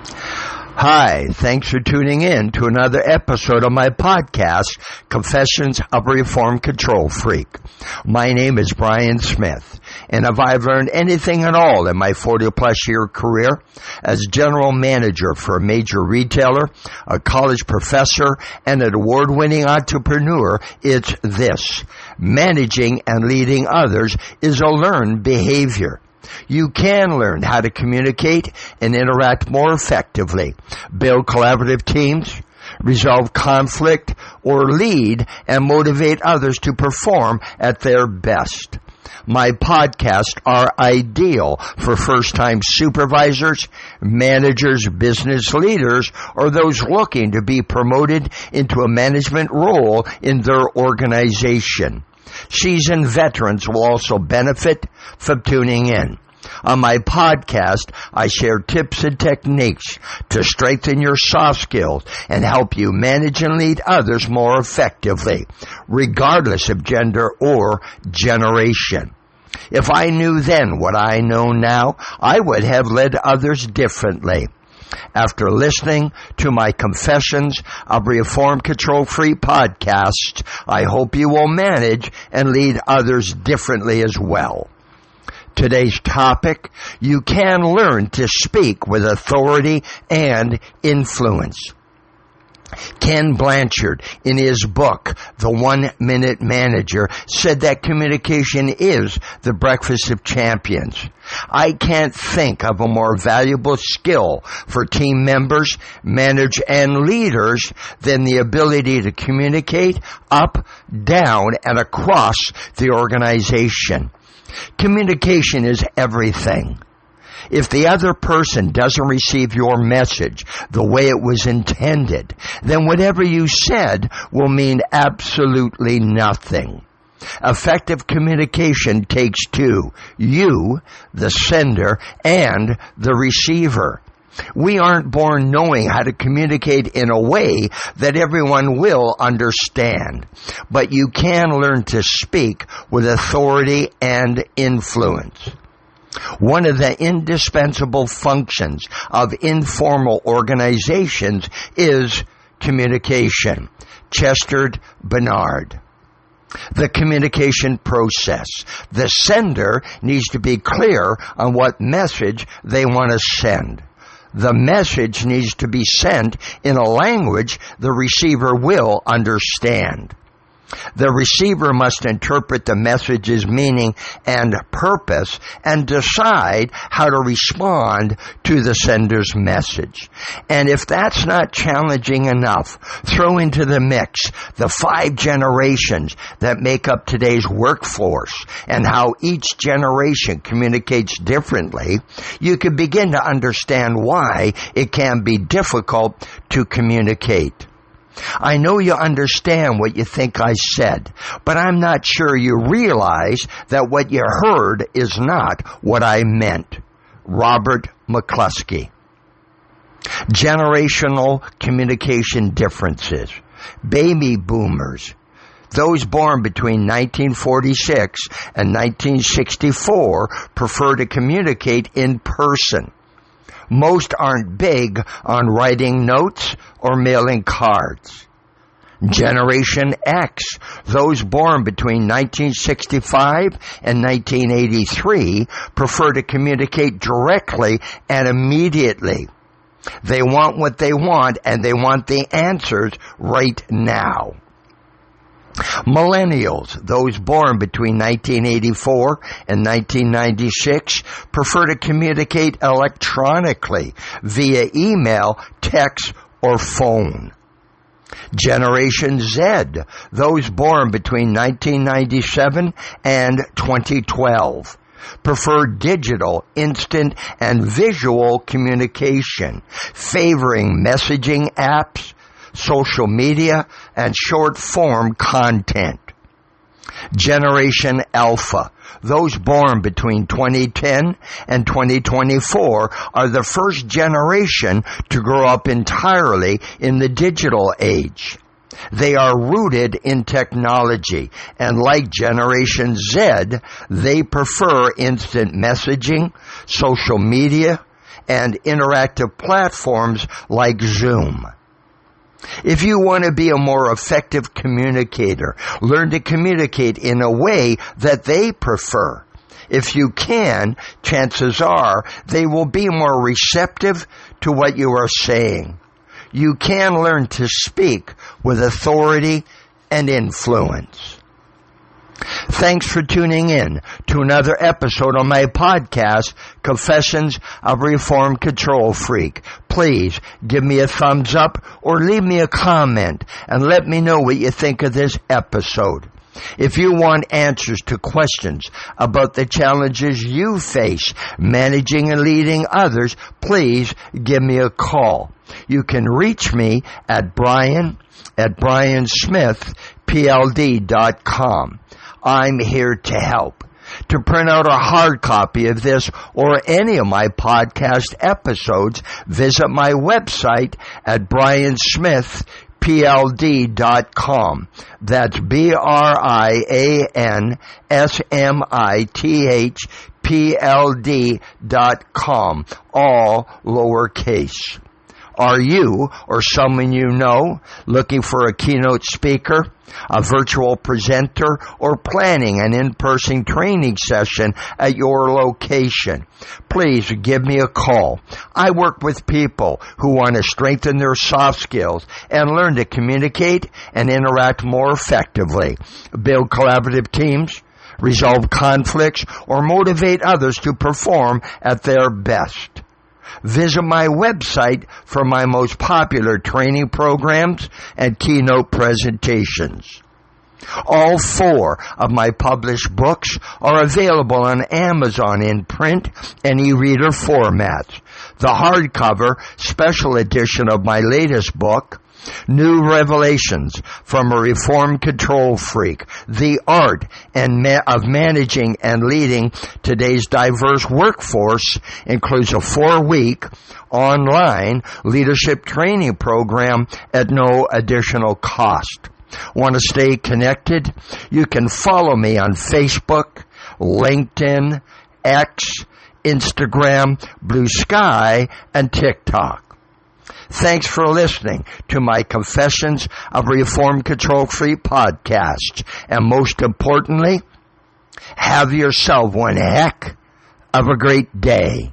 Hi, thanks for tuning in to another episode of my podcast, Confessions of a Reformed Control Freak. My name is Brian Smith, and if I've learned anything at all in my 40-plus year career as general manager for a major retailer, a college professor, and an award-winning entrepreneur, it's this: managing and leading others is a learned behavior. You can learn how to communicate and interact more effectively, build collaborative teams, resolve conflict, or lead and motivate others to perform at their best. My podcasts are ideal for first-time supervisors, managers, business leaders, or those looking to be promoted into a management role in their organization. Seasoned veterans will also benefit from tuning in. On my podcast, I share tips and techniques to strengthen your soft skills and help you manage and lead others more effectively, regardless of gender or generation. If I knew then what I know now, I would have led others differently. After listening to my Confessions of Reformed Control Freak podcast, I hope you will manage and lead others differently as well. Today's topic: you can learn to speak with authority and influence. Ken Blanchard, in his book, The 1-Minute Manager, said that communication is the breakfast of champions. I can't think of a more valuable skill for team members, managers, and leaders than the ability to communicate up, down, and across the organization. Communication is everything. If the other person doesn't receive your message the way it was intended, then whatever you said will mean absolutely nothing. Effective communication takes two: you, the sender, and the receiver. We aren't born knowing how to communicate in a way that everyone will understand, but you can learn to speak with authority and influence. One of the indispensable functions of informal organizations is communication. Chester Bernard. The communication process. The sender needs to be clear on what message they want to send. The message needs to be sent in a language the receiver will understand. The receiver must interpret the message's meaning and purpose and decide how to respond to the sender's message. And if that's not challenging enough, throw into the mix the 5 generations that make up today's workforce and how each generation communicates differently. You can begin to understand why it can be difficult to communicate. I know you understand what you think I said, but I'm not sure you realize that what you heard is not what I meant. Robert McCluskey. Generational communication differences. Baby boomers. Those born between 1946 and 1964 prefer to communicate in person. Most aren't big on writing notes or mailing cards. Generation X, those born between 1965 and 1983, prefer to communicate directly and immediately. They want what they want, and they want the answers right now. Millennials, those born between 1984 and 1996, prefer to communicate electronically via email, text, or phone. Generation Z, those born between 1997 and 2012, prefer digital, instant, and visual communication, favoring messaging apps, social media, and short-form content. Generation Alpha, those born between 2010 and 2024, are the first generation to grow up entirely in the digital age. They are rooted in technology, and like Generation Z, they prefer instant messaging, social media, and interactive platforms like Zoom. If you want to be a more effective communicator, learn to communicate in a way that they prefer. If you can, chances are they will be more receptive to what you are saying. You can learn to speak with authority and influence. Thanks for tuning in to another episode on my podcast, Confessions of a Reformed Control Freak. Please give me a thumbs up or leave me a comment and let me know what you think of this episode. If you want answers to questions about the challenges you face managing and leading others, please give me a call. You can reach me at brian@briansmith.pld.com. I'm here to help. To print out a hard copy of this or any of my podcast episodes, visit my website at briansmith.pld.com. That's briansmithpld.com, all lowercase. Are you or someone you know looking for a keynote speaker, a virtual presenter, or planning an in-person training session at your location? Please give me a call. I work with people who want to strengthen their soft skills and learn to communicate and interact more effectively, build collaborative teams, resolve conflicts, or motivate others to perform at their best. Visit my website for my most popular training programs and keynote presentations. All 4 of my published books are available on Amazon in print and e-reader formats. The hardcover special edition of my latest book, New Revelations from a Reformed Control Freak, The Art of Managing and Leading Today's Diverse Workforce, includes a 4-week online leadership training program at no additional cost. Want to stay connected? You can follow me on Facebook, LinkedIn, X, Instagram, Blue Sky, and TikTok. Thanks for listening to my Confessions of a Reformed Control Freak podcast. And most importantly, have yourself one heck of a great day.